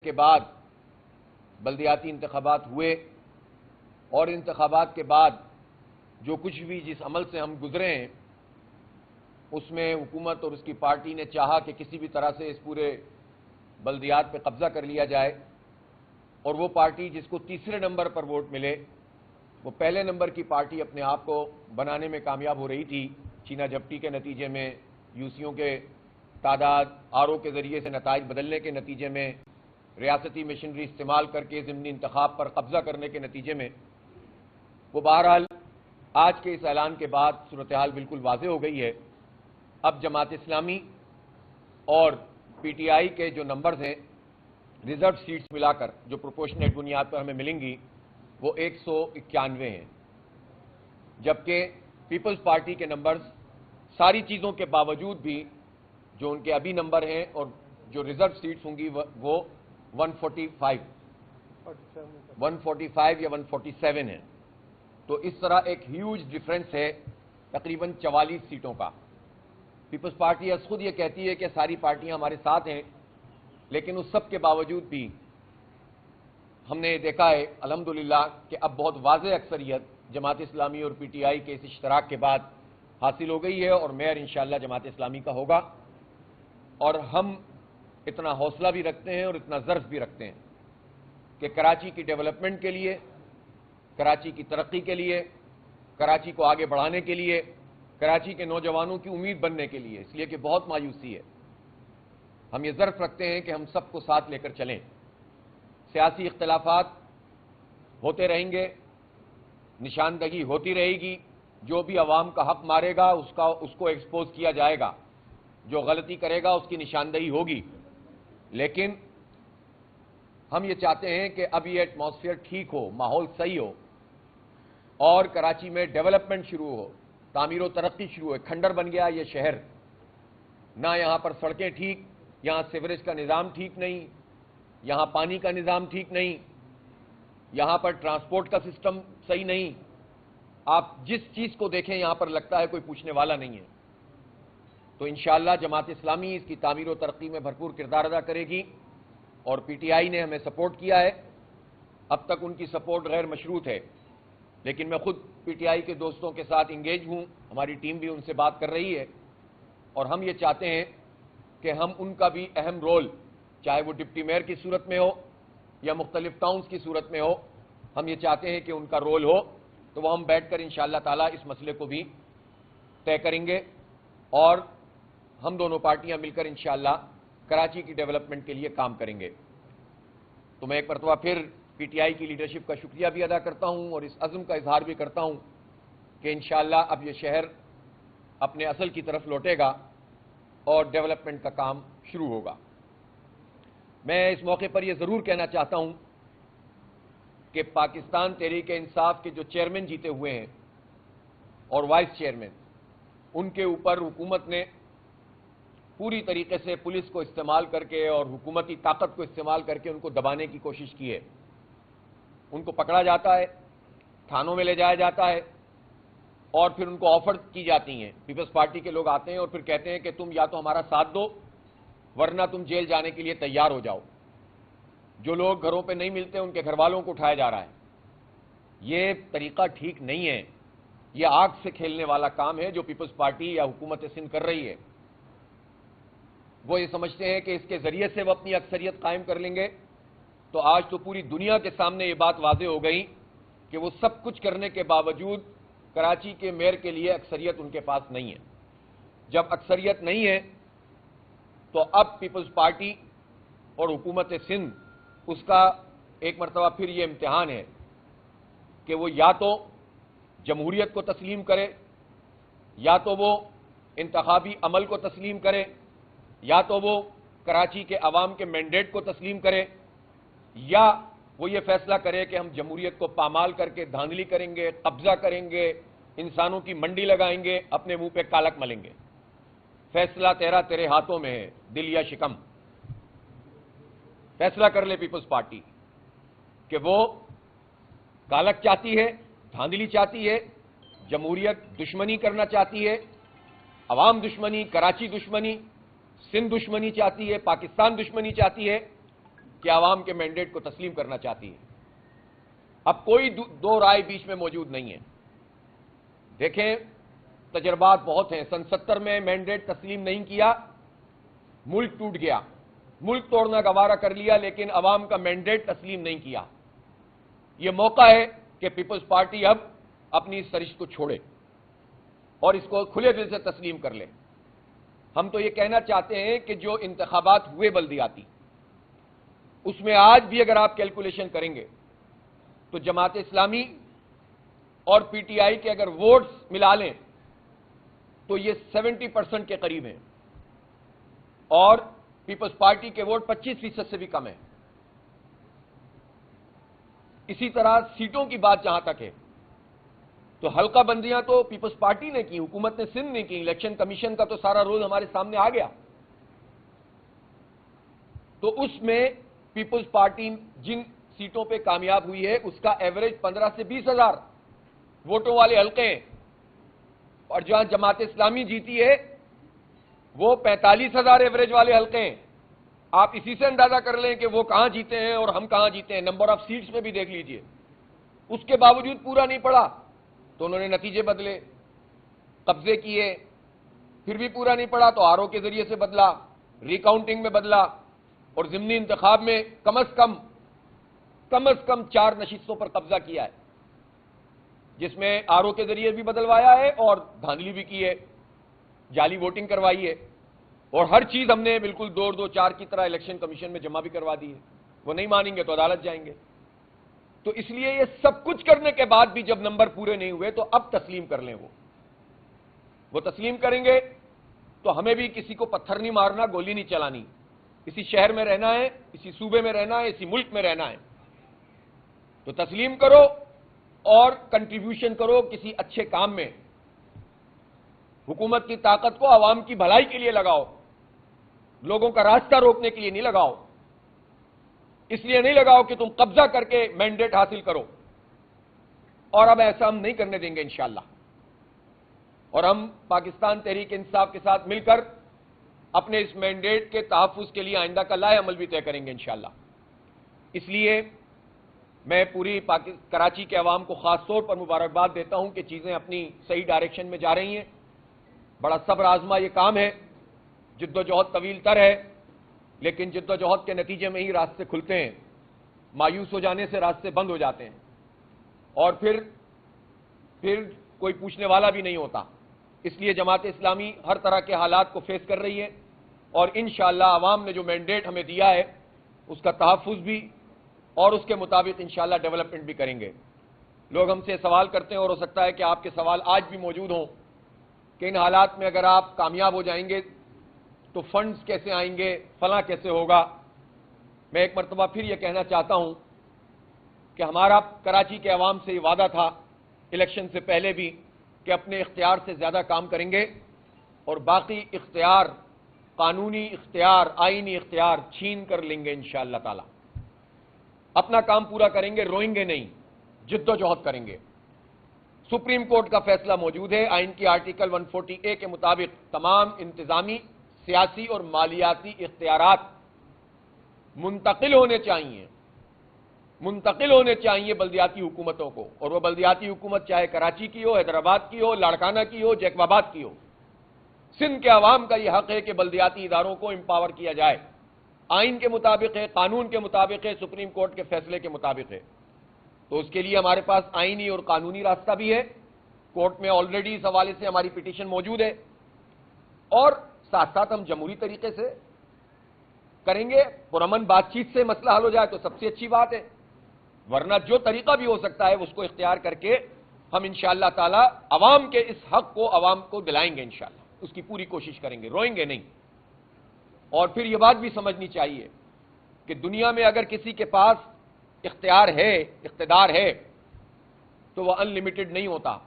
کے بعد بلدیاتی انتخابات ہوئے اور انتخابات کے بعد جو کچھ بھی جس عمل سے ہم گزرے ہیں اس میں حکومت اور اس کی پارٹی نے چاہا کہ کسی بھی طرح سے اس پورے بلدیات پہ قبضہ کر لیا جائے، اور وہ پارٹی جس کو تیسرے نمبر پر ووٹ ملے وہ پہلے نمبر کی پارٹی اپنے آپ کو بنانے میں کامیاب ہو رہی تھی۔ چینا جھپٹی کے نتیجے میں، یوسیوں کے تعداد، آر او کے ذریعے سے نتائج بدلنے کے نتیجے میں، ریاستی مشنری استعمال کر کے ضمنی انتخاب پر قبضہ کرنے کے نتیجے میں، وہ بہرحال آج کے اس اعلان کے بعد صورتحال بالکل واضح ہو گئی ہے۔ اب جماعت اسلامی اور پی ٹی آئی کے جو نمبرز ہیں ریزرو سیٹس ملا کر جو پروپورشنیٹ بنیاد پر ہمیں ملیں گی وہ 191 ہیں، جبکہ پیپلز پارٹی کے نمبرز ساری چیزوں کے باوجود بھی جو ان کے ابھی نمبر ہیں اور جو ریزرو سیٹس ہوں گی وہ 145 یا 147 ہیں۔ تو اس طرح ایک ہیوج ڈفرنس ہے تقریباً 44 سیٹوں کا۔ پیپلز پارٹی خود یہ کہتی ہے کہ ساری پارٹیاں ہمارے ساتھ ہیں، لیکن اس سب کے باوجود بھی ہم نے دیکھا ہے الحمدللہ کہ اب بہت واضح اکثریت جماعت اسلامی اور پی ٹی آئی کے اس اشتراک کے بعد حاصل ہو گئی ہے، اور میئر انشاءاللہ جماعت اسلامی کا ہوگا۔ اور ہم اتنا حوصلہ بھی رکھتے ہیں اور اتنا ظرف بھی رکھتے ہیں کہ کراچی کی ڈیولپمنٹ کے لیے، کراچی کی ترقی کے لیے، کراچی کو آگے بڑھانے کے لیے، کراچی کے نوجوانوں کی امید بننے کے لیے، اس لیے کہ بہت مایوسی ہے، ہم یہ ظرف رکھتے ہیں کہ ہم سب کو ساتھ لے کر چلیں۔ سیاسی اختلافات ہوتے رہیں گے، نشاندہی ہوتی رہے گی، جو بھی عوام کا حق مارے گا اس کو ایکسپوز کیا جائے گا، جو غلطی کرے گا اس کی نشاندہی ہوگی، لیکن ہم یہ چاہتے ہیں کہ اب یہ ایٹماسفیئر ٹھیک ہو، ماحول صحیح ہو اور کراچی میں ڈیولپمنٹ شروع ہو، تعمیر و ترقی شروع ہو۔ کھنڈر بن گیا یہ شہر، نہ یہاں پر سڑکیں ٹھیک، یہاں سیوریج کا نظام ٹھیک نہیں، یہاں پانی کا نظام ٹھیک نہیں، یہاں پر ٹرانسپورٹ کا سسٹم صحیح نہیں، آپ جس چیز کو دیکھیں یہاں پر لگتا ہے کوئی پوچھنے والا نہیں ہے۔ تو انشاءاللہ جماعت اسلامی اس کی تعمیر و ترقی میں بھرپور کردار ادا کرے گی، اور پی ٹی آئی نے ہمیں سپورٹ کیا ہے۔ اب تک ان کی سپورٹ غیر مشروط ہے، لیکن میں خود پی ٹی آئی کے دوستوں کے ساتھ انگیج ہوں، ہماری ٹیم بھی ان سے بات کر رہی ہے، اور ہم یہ چاہتے ہیں کہ ہم ان کا بھی اہم رول، چاہے وہ ڈپٹی میئر کی صورت میں ہو یا مختلف ٹاؤنز کی صورت میں ہو، ہم یہ چاہتے ہیں کہ ان کا رول ہو، تو وہ ہم بیٹھ کر انشاءاللہ تعالیٰ اس مسئلے کو بھی طے کریں گے، اور ہم دونوں پارٹیاں مل کر انشاءاللہ کراچی کی ڈیولپمنٹ کے لیے کام کریں گے۔ تو میں ایک مرتبہ پھر پی ٹی آئی کی لیڈرشپ کا شکریہ بھی ادا کرتا ہوں اور اس عزم کا اظہار بھی کرتا ہوں کہ انشاءاللہ اب یہ شہر اپنے اصل کی طرف لوٹے گا اور ڈیولپمنٹ کا کام شروع ہوگا۔ میں اس موقع پر یہ ضرور کہنا چاہتا ہوں کہ پاکستان تحریک انصاف کے جو چیئرمین جیتے ہوئے ہیں اور وائس چیئرمین، ان کے اوپر حکومت نے پوری طریقے سے پولیس کو استعمال کر کے اور حکومتی طاقت کو استعمال کر کے ان کو دبانے کی کوشش کی ہے۔ ان کو پکڑا جاتا ہے، تھانوں میں لے جایا جاتا ہے، اور پھر ان کو آفر کی جاتی ہیں، پیپلز پارٹی کے لوگ آتے ہیں اور پھر کہتے ہیں کہ تم یا تو ہمارا ساتھ دو ورنہ تم جیل جانے کے لیے تیار ہو جاؤ۔ جو لوگ گھروں پہ نہیں ملتے ان کے گھر والوں کو اٹھایا جا رہا ہے۔ یہ طریقہ ٹھیک نہیں ہے، یہ آگ سے کھیلنے والا کام ہے جو پیپلز پارٹی یا حکومت سندھ کر رہی ہے۔ وہ یہ سمجھتے ہیں کہ اس کے ذریعے سے وہ اپنی اکثریت قائم کر لیں گے، تو آج تو پوری دنیا کے سامنے یہ بات واضح ہو گئی کہ وہ سب کچھ کرنے کے باوجود کراچی کے میئر کے لیے اکثریت ان کے پاس نہیں ہے۔ جب اکثریت نہیں ہے تو اب پیپلز پارٹی اور حکومت سندھ اس کا ایک مرتبہ پھر یہ امتحان ہے کہ وہ یا تو جمہوریت کو تسلیم کرے، یا تو وہ انتخابی عمل کو تسلیم کرے، یا تو وہ کراچی کے عوام کے مینڈیٹ کو تسلیم کرے، یا وہ یہ فیصلہ کرے کہ ہم جمہوریت کو پامال کر کے دھاندلی کریں گے، قبضہ کریں گے، انسانوں کی منڈی لگائیں گے، اپنے منہ پہ کالک ملیں گے۔ فیصلہ تیرے ہاتھوں میں ہے، دل یا شکم۔ فیصلہ کر لے پیپلز پارٹی کہ وہ کالک چاہتی ہے، دھاندلی چاہتی ہے، جمہوریت دشمنی کرنا چاہتی ہے، عوام دشمنی، کراچی دشمنی، سندھ دشمنی چاہتی ہے، پاکستان دشمنی چاہتی ہے، کہ عوام کے مینڈیٹ کو تسلیم کرنا چاہتی ہے. اب کوئی دو رائے بیچ میں موجود نہیں ہے. دیکھیں تجربات بہت ہیں. سن 70 میں مینڈیٹ تسلیم نہیں کیا, ملک ٹوٹ گیا. ملک توڑنا گوارا کر لیا لیکن عوام کا مینڈیٹ تسلیم نہیں کیا. یہ موقع ہے کہ پیپلز پارٹی اب اپنی سرشت کو چھوڑے اور اس کو کھلے دل سے تسلیم کر لے. ہم تو یہ کہنا چاہتے ہیں کہ جو انتخابات ہوئے بلدیاتی, اس میں آج بھی اگر آپ کیلکولیشن کریں گے تو جماعت اسلامی اور پی ٹی آئی کے اگر ووٹس ملا لیں تو یہ 70% کے قریب ہیں اور پیپلز پارٹی کے ووٹ 25% سے بھی کم ہیں. اسی طرح سیٹوں کی بات جہاں تک ہے تو حلقہ بندیاں تو پیپلز پارٹی نے کی, حکومت نے سندھ نے کی. الیکشن کمیشن کا تو سارا رول ہمارے سامنے آ گیا. تو اس میں پیپلز پارٹی جن سیٹوں پہ کامیاب ہوئی ہے اس کا ایوریج 15 سے 20 ہزار ووٹوں والے حلقے ہیں, اور جہاں جماعت اسلامی جیتی ہے وہ 45,000 ایوریج والے حلقے ہیں. آپ اسی سے اندازہ کر لیں کہ وہ کہاں جیتے ہیں اور ہم کہاں جیتے ہیں. نمبر آف سیٹس میں بھی دیکھ لیجئے. اس کے باوجود پورا نہیں پڑا تو انہوں نے نتیجے بدلے, قبضے کیے. پھر بھی پورا نہیں پڑا تو آر او کے ذریعے سے بدلا, ریکاؤنٹنگ میں بدلا, اور ضمنی انتخاب میں کم از کم 4 نشستوں پر قبضہ کیا ہے, جس میں آر او کے ذریعے بھی بدلوایا ہے اور دھاندلی بھی کی ہے, جعلی ووٹنگ کروائی ہے, اور ہر چیز ہم نے بالکل 2-2-4 کی طرح الیکشن کمیشن میں جمع بھی کروا دی ہے. وہ نہیں مانیں گے تو عدالت جائیں گے. تو اس لیے یہ سب کچھ کرنے کے بعد بھی جب نمبر پورے نہیں ہوئے تو اب تسلیم کر لیں. وہ تسلیم کریں گے تو ہمیں بھی کسی کو پتھر نہیں مارنا, گولی نہیں چلانی. اسی شہر میں رہنا ہے, اسی صوبے میں رہنا ہے, اسی ملک میں رہنا ہے. تو تسلیم کرو اور کنٹریبیوشن کرو کسی اچھے کام میں. حکومت کی طاقت کو عوام کی بھلائی کے لیے لگاؤ, لوگوں کا راستہ روکنے کے لیے نہیں لگاؤ. اس لیے نہیں لگاؤ کہ تم قبضہ کر کے مینڈیٹ حاصل کرو, اور اب ایسا ہم نہیں کرنے دیں گے انشاءاللہ. اور ہم پاکستان تحریک انصاف کے ساتھ مل کر اپنے اس مینڈیٹ کے تحفظ کے لیے آئندہ کا لائحہ عمل بھی طے کریں گے انشاءاللہ. اس لیے میں پوری کراچی کے عوام کو خاص طور پر مبارکباد دیتا ہوں کہ چیزیں اپنی صحیح ڈائریکشن میں جا رہی ہیں. بڑا صبر آزما یہ کام ہے, جد و جہد طویل تر ہے, لیکن جد و جہد کے نتیجے میں ہی راستے کھلتے ہیں. مایوس ہو جانے سے راستے بند ہو جاتے ہیں اور پھر کوئی پوچھنے والا بھی نہیں ہوتا. اس لیے جماعت اسلامی ہر طرح کے حالات کو فیس کر رہی ہے اور انشاءاللہ عوام نے جو مینڈیٹ ہمیں دیا ہے اس کا تحفظ بھی اور اس کے مطابق انشاءاللہ ڈیولپمنٹ بھی کریں گے. لوگ ہم سے سوال کرتے ہیں اور ہو سکتا ہے کہ آپ کے سوال آج بھی موجود ہوں کہ ان حالات میں اگر آپ کامیاب ہو جائیں گے تو فنڈز کیسے آئیں گے, فلاں کیسے ہوگا. میں ایک مرتبہ پھر یہ کہنا چاہتا ہوں کہ ہمارا کراچی کے عوام سے یہ وعدہ تھا الیکشن سے پہلے بھی کہ اپنے اختیار سے زیادہ کام کریں گے اور باقی اختیار, قانونی اختیار, آئینی اختیار چھین کر لیں گے انشاءاللہ تعالی. اپنا کام پورا کریں گے, روئیں گے نہیں, جد و جہد کریں گے. سپریم کورٹ کا فیصلہ موجود ہے. آئین کی آرٹیکل 140A کے مطابق تمام انتظامی, سیاسی اور مالیاتی اختیارات منتقل ہونے چاہیے بلدیاتی حکومتوں کو, اور وہ بلدیاتی حکومت چاہے کراچی کی ہو, حیدرآباد کی ہو, لاڑکانہ کی ہو, جیکب آباد کی ہو. سندھ کے عوام کا یہ حق ہے کہ بلدیاتی اداروں کو امپاور کیا جائے. آئین کے مطابق ہے, قانون کے مطابق ہے, سپریم کورٹ کے فیصلے کے مطابق ہے. تو اس کے لیے ہمارے پاس آئینی اور قانونی راستہ بھی ہے. کورٹ میں آلریڈی اس حوالے سے ہماری پٹیشن موجود ہے, اور ساتھ ساتھ ہم جمہوری طریقے سے کریں گے. پرامن بات چیت سے مسئلہ حل ہو جائے تو سب سے اچھی بات ہے, ورنہ جو طریقہ بھی ہو سکتا ہے اس کو اختیار کر کے ہم انشاءاللہ تعالی عوام کے اس حق کو عوام کو دلائیں گے انشاءاللہ. اس کی پوری کوشش کریں گے, روئیں گے نہیں. اور پھر یہ بات بھی سمجھنی چاہیے کہ دنیا میں اگر کسی کے پاس اختیار ہے, اقتدار ہے, تو وہ ان لمیٹڈ نہیں ہوتا.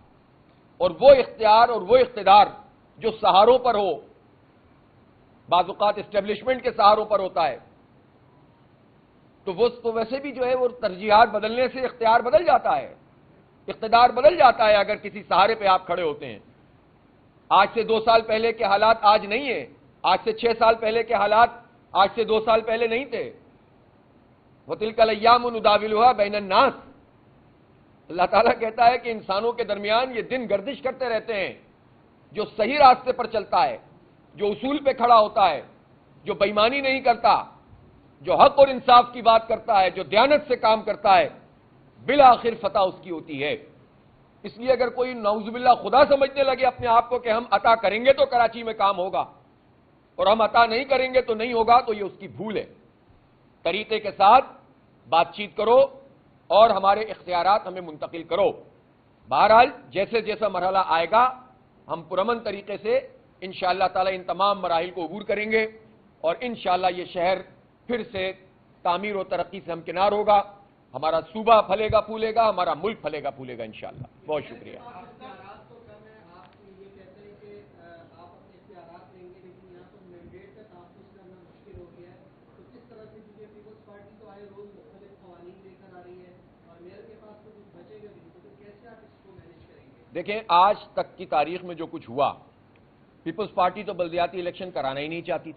اور وہ اختیار اور وہ اقتدار جو سہاروں پر ہو, بعض اوقات اسٹیبلشمنٹ کے سہاروں پر ہوتا ہے, تو وہ تو ویسے بھی جو ہے وہ ترجیحات بدلنے سے اختیار بدل جاتا ہے, اقتدار بدل جاتا ہے اگر کسی سہارے پہ آپ کھڑے ہوتے ہیں. آج سے 2 سال پہلے کے حالات آج نہیں ہیں, آج سے 6 سال پہلے کے حالات آج سے 2 سال پہلے نہیں تھے. وَتِلْكَ الْأَيَّامُ نُدَاوِلُهَا بَيْنَ النَّاسِ. اللہ تعالیٰ کہتا ہے کہ انسانوں کے درمیان یہ دن گردش کرتے رہتے ہیں. جو صحیح راستے پر چلتا ہے، جو اصول پہ کھڑا ہوتا ہے، جو بے ایمانی نہیں کرتا، جو حق اور انصاف کی بات کرتا ہے، جو دیانت سے کام کرتا ہے، بالآخر فتح اس کی ہوتی ہے. اس لیے اگر کوئی نعوذ باللہ خدا سمجھنے لگے اپنے آپ کو کہ ہم عطا کریں گے تو کراچی میں کام ہوگا اور ہم عطا نہیں کریں گے تو نہیں ہوگا، تو یہ اس کی بھول ہے. طریقے کے ساتھ بات چیت کرو اور ہمارے اختیارات ہمیں منتقل کرو. بہرحال جیسے جیسا مرحلہ آئے گا ہم پرامن طریقے سے انشاءاللہ تعالی ان تمام مراحل کو عبور کریں گے اور انشاءاللہ یہ شہر پھر سے تعمیر و ترقی سے ہمکنار ہوگا. ہمارا صوبہ پھلے گا پھولے گا، ہمارا ملک پھلے گا پھولے گا انشاءاللہ. بہت شکریہ. دیکھیں آج تک کی تاریخ میں جو کچھ ہوا، پیپلز پارٹی تو بلدیاتی الیکشن کرانا ہی نہیں چاہتی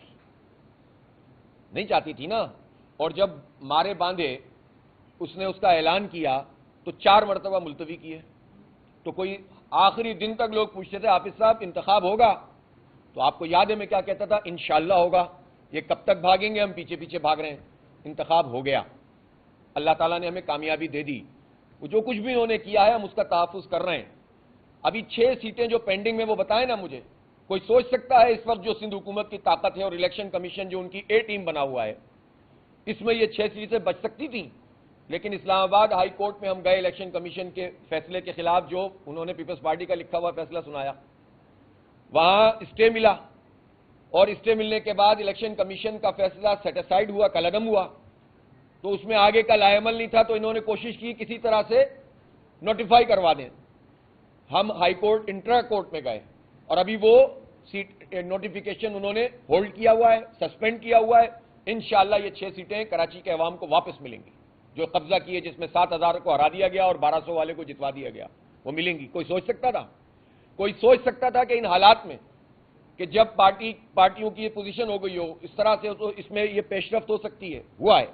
تھی نا. اور جب مارے باندھے اس نے اس کا اعلان کیا تو 4 مرتبہ ملتوی کیے. تو کوئی آخری دن تک لوگ پوچھتے تھے حافظ صاحب انتخاب ہوگا؟ تو آپ کو یاد ہے میں کیا کہتا تھا؟ انشاءاللہ ہوگا. یہ کب تک بھاگیں گے؟ ہم پیچھے پیچھے بھاگ رہے ہیں. انتخاب ہو گیا، اللہ تعالیٰ نے ہمیں کامیابی دے دی. وہ جو کچھ بھی انہوں نے کیا ہے ہم اس کا تحفظ کر رہے ہیں. ابھی 6 سیٹیں جو پینڈنگ میں وہ بتائیں نا مجھے. کوئی سوچ سکتا ہے اس وقت جو سندھ حکومت کی طاقت ہے اور الیکشن کمیشن جو ان کی اے ٹیم بنا ہوا ہے، اس میں یہ 6 سیٹیں بچ سکتی تھیں؟ لیکن اسلام آباد ہائی کورٹ میں ہم گئے الیکشن کمیشن کے فیصلے کے خلاف، جو انہوں نے پیپلز پارٹی کا لکھا ہوا فیصلہ سنایا. وہاں اسٹے ملا اور اسٹے ملنے کے بعد الیکشن کمیشن کا فیصلہ سیٹ اسائیڈ ہوا، کالعدم ہوا. تو اس میں آگے کا لائے عمل نہیں تھا، تو انہوں نے کوشش کی کسی طرح سے نوٹیفائی کروا دیں. ہم ہائی کورٹ انٹرا کورٹ میں گئے اور ابھی وہ سیٹ نوٹیفیکیشن انہوں نے ہولڈ کیا ہوا ہے، سسپینڈ کیا ہوا ہے. انشاءاللہ یہ 6 سیٹیں کراچی کے عوام کو واپس ملیں گی. جو قبضہ کیے، جس میں 7,000 کو ہرا دیا گیا اور 1,200 والے کو جتوا دیا گیا، وہ ملیں گی. کوئی سوچ سکتا تھا؟ کوئی سوچ سکتا تھا کہ ان حالات میں کہ جب پارٹیوں کی یہ پوزیشن ہو گئی ہو اس طرح سے، تو اس میں یہ پیش رفت ہو سکتی ہے؟ ہوا ہے.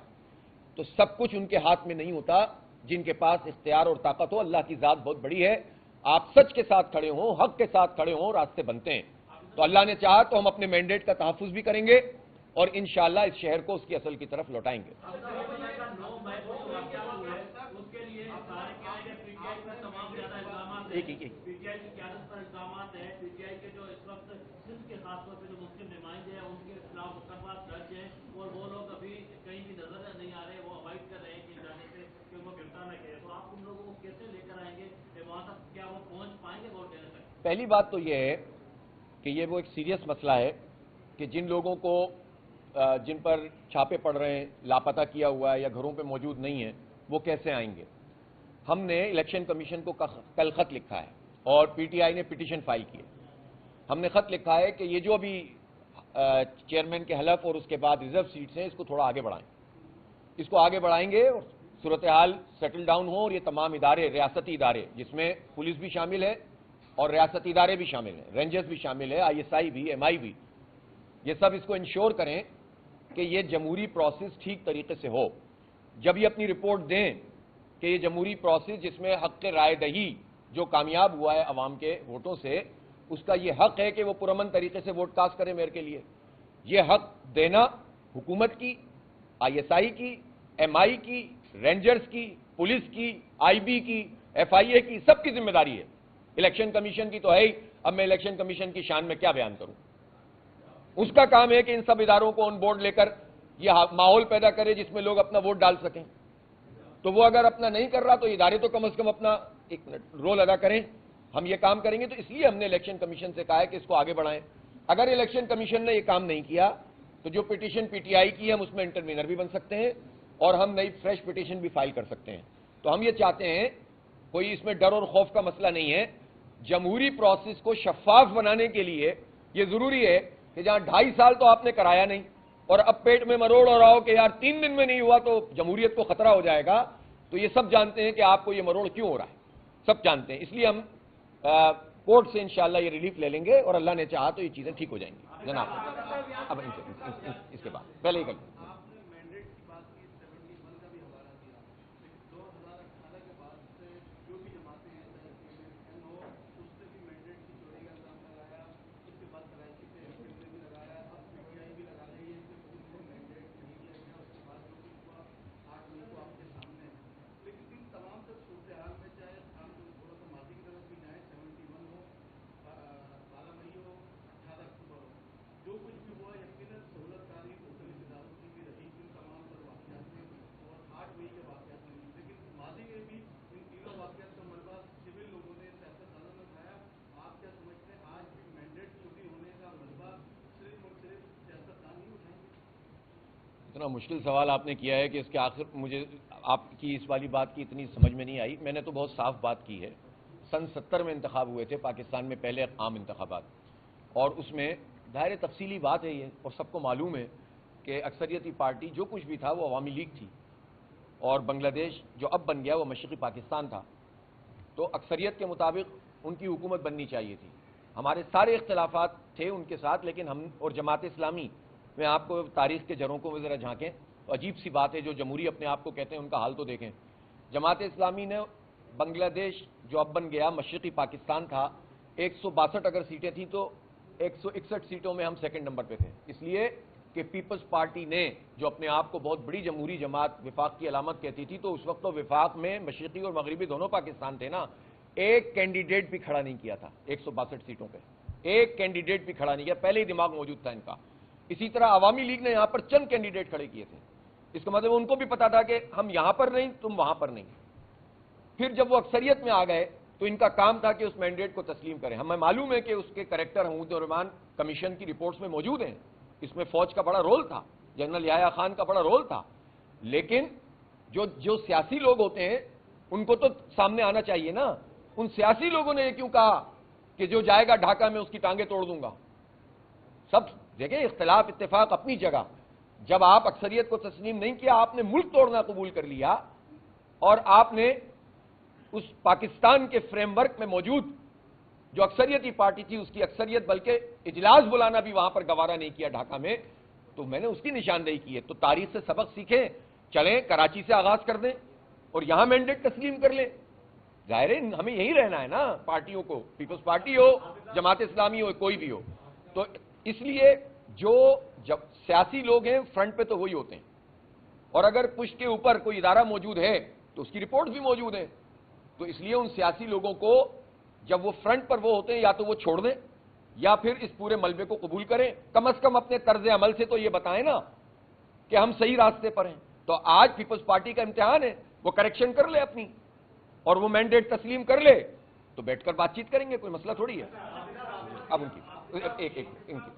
تو سب کچھ ان کے ہاتھ میں نہیں ہوتا. جن کے پاس اختیار اور طاقت ہو، اللہ کی ذات بہت بڑی ہے. آپ سچ کے ساتھ کھڑے ہوں، حق کے ساتھ کھڑے ہوں، راستے بنتے ہیں. تو اللہ نے چاہا تو ہم اپنے مینڈیٹ کا تحفظ بھی کریں گے اور انشاءاللہ اس شہر کو اس کی اصل کی طرف لوٹائیں گے. پہلی بات تو یہ ہے کہ یہ وہ ایک سیریس مسئلہ ہے کہ جن لوگوں کو جن پر چھاپے پڑ رہے ہیں، لاپتہ کیا ہوا ہے یا گھروں پہ موجود نہیں ہیں، وہ کیسے آئیں گے. ہم نے الیکشن کمیشن کو کل خط لکھا ہے اور پی ٹی آئی نے پٹیشن فائل کی ہے. ہم نے خط لکھا ہے کہ یہ جو ابھی چیئرمین کے حلف اور اس کے بعد ریزرو سیٹس ہیں، اس کو تھوڑا آگے بڑھائیں. اس کو آگے بڑھائیں گے اور صورتحال سیٹل ڈاؤن ہو اور یہ تمام ادارے، ریاستی ادارے جس میں پولیس بھی شامل ہے اور ریاستی ادارے بھی شامل ہیں، رینجرز بھی شامل ہے، آئی ایس آئی بھی، ایم آئی بھی، یہ سب اس کو انشور کریں کہ یہ جمہوری پروسیس ٹھیک طریقے سے ہو. جب یہ اپنی رپورٹ دیں کہ یہ جمہوری پروسیس جس میں حق رائے دہی جو کامیاب ہوا ہے عوام کے ووٹوں سے، اس کا یہ حق ہے کہ وہ پرامن طریقے سے ووٹ کاسٹ کریں میئر کے لیے. یہ حق دینا حکومت کی، آئی ایس آئی کی، ایم آئی کی، رینجرز کی، پولیس کی، آئی بی کی، ایف آئی اے کی، سب کی ذمہ داری ہے. الیکشن کمیشن کی تو ہے ہی. اب میں الیکشن کمیشن کی شان میں کیا بیان کروں؟ اس کا کام ہے کہ ان سب اداروں کو آن بورڈ لے کر یہ ماحول پیدا کرے جس میں لوگ اپنا ووٹ ڈال سکیں. تو وہ اگر اپنا نہیں کر رہا تو ادارے تو کم از کم اپنا ایک رول ادا کریں. ہم یہ کام کریں گے. تو اس لیے ہم نے الیکشن کمیشن سے کہا ہے کہ اس کو آگے بڑھائیں. اگر الیکشن کمیشن نے یہ کام نہیں کیا تو جو پٹیشن پی ٹی آئی کی ہے ہم اس میں انٹروینر بھی بن سکتے ہیں اور ہم نئی فریش پٹیشن بھی فائل کر سکتے ہیں. تو ہم یہ چاہتے ہیں، کوئی اس میں ڈر اور خوف کا مسئلہ نہیں ہے. جمہوری پروسیس کو شفاف بنانے کے لیے یہ ضروری ہے کہ جہاں 2.5 سال تو آپ نے کرایا نہیں اور اب پیٹ میں مروڑ ہو رہا ہو کہ یار 3 دن میں نہیں ہوا تو جمہوریت کو خطرہ ہو جائے گا. تو یہ سب جانتے ہیں کہ آپ کو یہ مروڑ کیوں ہو رہا ہے، سب جانتے ہیں. اس لیے ہم کورٹ سے انشاءاللہ یہ ریلیف لے لیں گے اور اللہ نے چاہا تو یہ چیزیں ٹھیک ہو جائیں گی. جناب اب اس کے بعد پہلے ہی اتنا مشکل سوال آپ نے کیا ہے کہ اس کے آخر مجھے آپ کی اس والی بات کی اتنی سمجھ میں نہیں آئی. میں نے تو بہت صاف بات کی ہے. سن 70 میں انتخاب ہوئے تھے پاکستان میں، پہلے عام انتخابات، اور اس میں ظاہر تفصیلی بات ہے یہ، اور سب کو معلوم ہے کہ اکثریتی پارٹی جو کچھ بھی تھا وہ عوامی لیگ تھی، اور بنگلہ دیش جو اب بن گیا وہ مشرقی پاکستان تھا. تو اکثریت کے مطابق ان کی حکومت بننی چاہیے تھی. ہمارے سارے اختلافات تھے ان کے ساتھ، لیکن ہم اور جماعت اسلامی، میں آپ کو تاریخ کے جڑوں کو ذرا جھانکیں تو عجیب سی بات ہے، جو جمہوری اپنے آپ کو کہتے ہیں ان کا حال تو دیکھیں. جماعت اسلامی نے بنگلہ دیش جو اب بن گیا مشرقی پاکستان تھا، 162 اگر سیٹیں تھیں تو 161 سیٹوں میں ہم سیکنڈ نمبر پہ تھے. اس لیے کہ پیپلز پارٹی نے جو اپنے آپ کو بہت بڑی جمہوری جماعت وفاق کی علامت کہتی تھی، تو اس وقت تو وفاق میں مشرقی اور مغربی دونوں پاکستان تھے نا. ایک کینڈیڈیٹ بھی کھڑا نہیں کیا تھا 162 سیٹوں پہ، ایک کینڈیڈیٹ بھی کھڑا نہیں کیا، پہلے ہی دماغ موجود تھا ان کا. اسی طرح عوامی لیگ نے یہاں پر چند کینڈیڈیٹ کھڑے کیے تھے. اس کا مطلب ان کو بھی پتا تھا کہ ہم یہاں پر نہیں، تم وہاں پر نہیں. پھر جب وہ اکثریت میں آ گئے تو ان کا کام تھا کہ اس مینڈیٹ کو تسلیم کریں. ہمیں معلوم ہے کہ اس کے کریکٹر حمود الرحمان کمیشن کی رپورٹس میں موجود ہیں. اس میں فوج کا بڑا رول تھا، جنرل یحییٰ خان کا بڑا رول تھا. لیکن جو سیاسی لوگ ہوتے ہیں ان کو تو سامنے آنا چاہیے نا. ان سیاسی لوگوں نے یہ کیوں کہا کہ جو جائے گا ڈھاکہ میں اس کی ٹانگیں توڑ دوں گا؟ سب دیکھیں، اختلاف اتفاق اپنی جگہ. جب آپ اکثریت کو تسلیم نہیں کیا، آپ نے ملک توڑنا قبول کر لیا، اور آپ نے اس پاکستان کے فریم ورک میں موجود جو اکثریتی پارٹی تھی اس کی اکثریت، بلکہ اجلاس بلانا بھی وہاں پر گوارا نہیں کیا ڈھاکہ میں، تو میں نے اس کی نشاندہی کی ہے. تو تاریخ سے سبق سیکھیں، چلیں کراچی سے آغاز کر دیں اور یہاں مینڈیٹ تسلیم کر لیں. ظاہر ہے ہمیں یہی رہنا ہے نا پارٹیوں کو، پیپلز پارٹی ہو، جماعت اسلامی ہو، کوئی بھی ہو. تو اس لیے جب سیاسی لوگ ہیں فرنٹ پہ تو وہی ہوتے ہیں، اور اگر پشت کے اوپر کوئی ادارہ موجود ہے تو اس کی رپورٹ بھی موجود ہے. تو اس لیے ان سیاسی لوگوں کو جب وہ فرنٹ پر وہ ہوتے ہیں، یا تو وہ چھوڑ دیں یا پھر اس پورے ملبے کو قبول کریں. کم از کم اپنے طرز عمل سے تو یہ بتائیں نا کہ ہم صحیح راستے پر ہیں. تو آج پیپلز پارٹی کا امتحان ہے، وہ کریکشن کر لے اپنی، اور وہ مینڈیٹ تسلیم کر لے تو بیٹھ کر بات چیت کریں گے، کوئی مسئلہ تھوڑی ہے. اب ان کی ان کی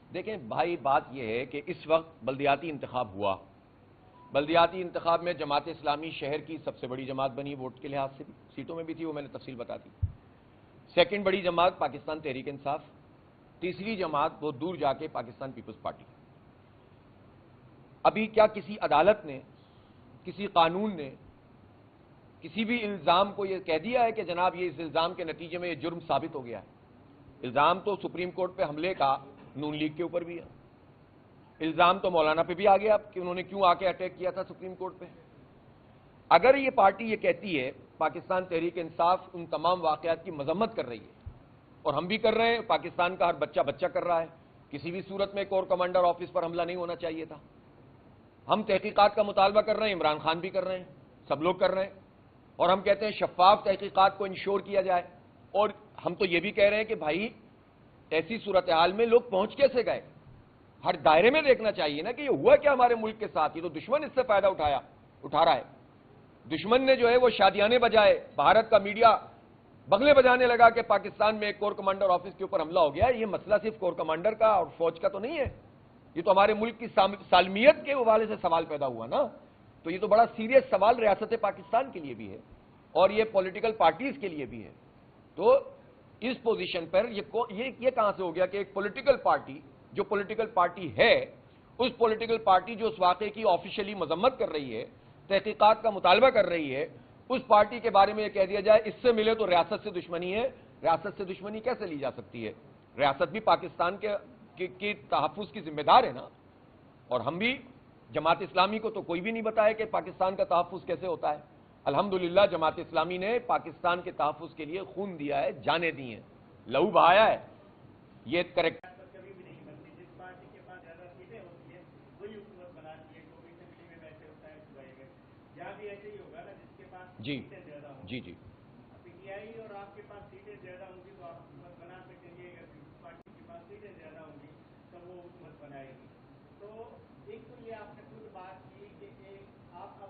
دیکھیں بھائی، بات یہ ہے کہ اس وقت بلدیاتی انتخاب ہوا. بلدیاتی انتخاب میں جماعت اسلامی شہر کی سب سے بڑی جماعت بنی، ووٹ کے لحاظ سے بھی، سیٹوں میں بھی تھی، وہ میں نے تفصیل بتا دی. سیکنڈ بڑی جماعت پاکستان تحریک انصاف. تیسری جماعت بہت دور جا کے پاکستان پیپلز پارٹی. ابھی کیا کسی عدالت نے، کسی قانون نے کسی بھی الزام کو یہ کہہ دیا ہے کہ جناب یہ اس الزام کے نتیجے میں یہ جرم ثابت ہو گیا ہے؟ الزام تو سپریم کورٹ پہ حملے کا نون لیگ کے اوپر بھی ہے. الزام تو مولانا پہ بھی آ گیا کہ انہوں نے کیوں آ کے اٹیک کیا تھا سپریم کورٹ پہ. اگر یہ پارٹی یہ کہتی ہے، پاکستان تحریک انصاف ان تمام واقعات کی مذمت کر رہی ہے، اور ہم بھی کر رہے ہیں، پاکستان کا ہر بچہ کر رہا ہے، کسی بھی صورت میں کور کمانڈر آفس پر حملہ نہیں ہونا چاہیے تھا. ہم تحقیقات کا مطالبہ کر رہے ہیں، عمران خان بھی کر رہے ہیں، سب لوگ کر رہے ہیں، اور ہم کہتے ہیں شفاف تحقیقات کو انشور کیا جائے. اور ہم تو یہ بھی کہہ رہے ہیں کہ بھائی ایسی صورتحال میں لوگ پہنچ کیسے گئے؟ ہر دائرے میں دیکھنا چاہیے نا کہ یہ ہوا کیا ہمارے ملک کے ساتھ. یہ تو دشمن اس سے فائدہ اٹھا رہا ہے. دشمن نے جو ہے وہ شادیانے بجائے، بھارت کا میڈیا بغلے بجانے لگا کہ پاکستان میں ایک کور کمانڈر آفس کے اوپر حملہ ہو گیا. یہ مسئلہ صرف کور کمانڈر کا اور فوج کا تو نہیں ہے، یہ تو ہمارے ملک کی سالمیت کے حوالے سے سوال پیدا ہوا نا. تو یہ تو بڑا سیریس سوال ریاست پاکستان کے لیے بھی ہے، اور یہ پولیٹیکل پارٹیز کے لیے بھی ہے. تو اس پوزیشن پر یہ کہاں سے ہو گیا کہ ایک پولیٹیکل پارٹی، جو پولیٹیکل پارٹی ہے، اس پولیٹیکل پارٹی جو اس واقعے کی آفیشلی مذمت کر رہی ہے، تحقیقات کا مطالبہ کر رہی ہے، اس پارٹی کے بارے میں یہ کہہ دیا جائے اس سے ملے تو ریاست سے دشمنی ہے. ریاست سے دشمنی کیسے لی جا سکتی ہے؟ ریاست بھی پاکستان کے تحفظ کی ذمہ دار ہے نا. اور ہم بھی، جماعت اسلامی کو تو کوئی بھی نہیں بتایا کہ پاکستان کا تحفظ کیسے ہوتا ہے. الحمدللہ جماعت اسلامی نے پاکستان کے تحفظ کے لیے خون دیا ہے، جانیں دی ہیں، لہو بہایا ہے. یہ correct G G G P T I اور آپ کے پاس سیٹیں زیادہ ہوں گی تو آپ حکومت بنا سکیں گے. اگر پیپلز پارٹی کے پاس سیٹیں زیادہ ہوں گی تو وہ حکومت بنائے گی. تو ایک تو یہ آپ نے خود بات کی کہ آپ اب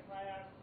FIR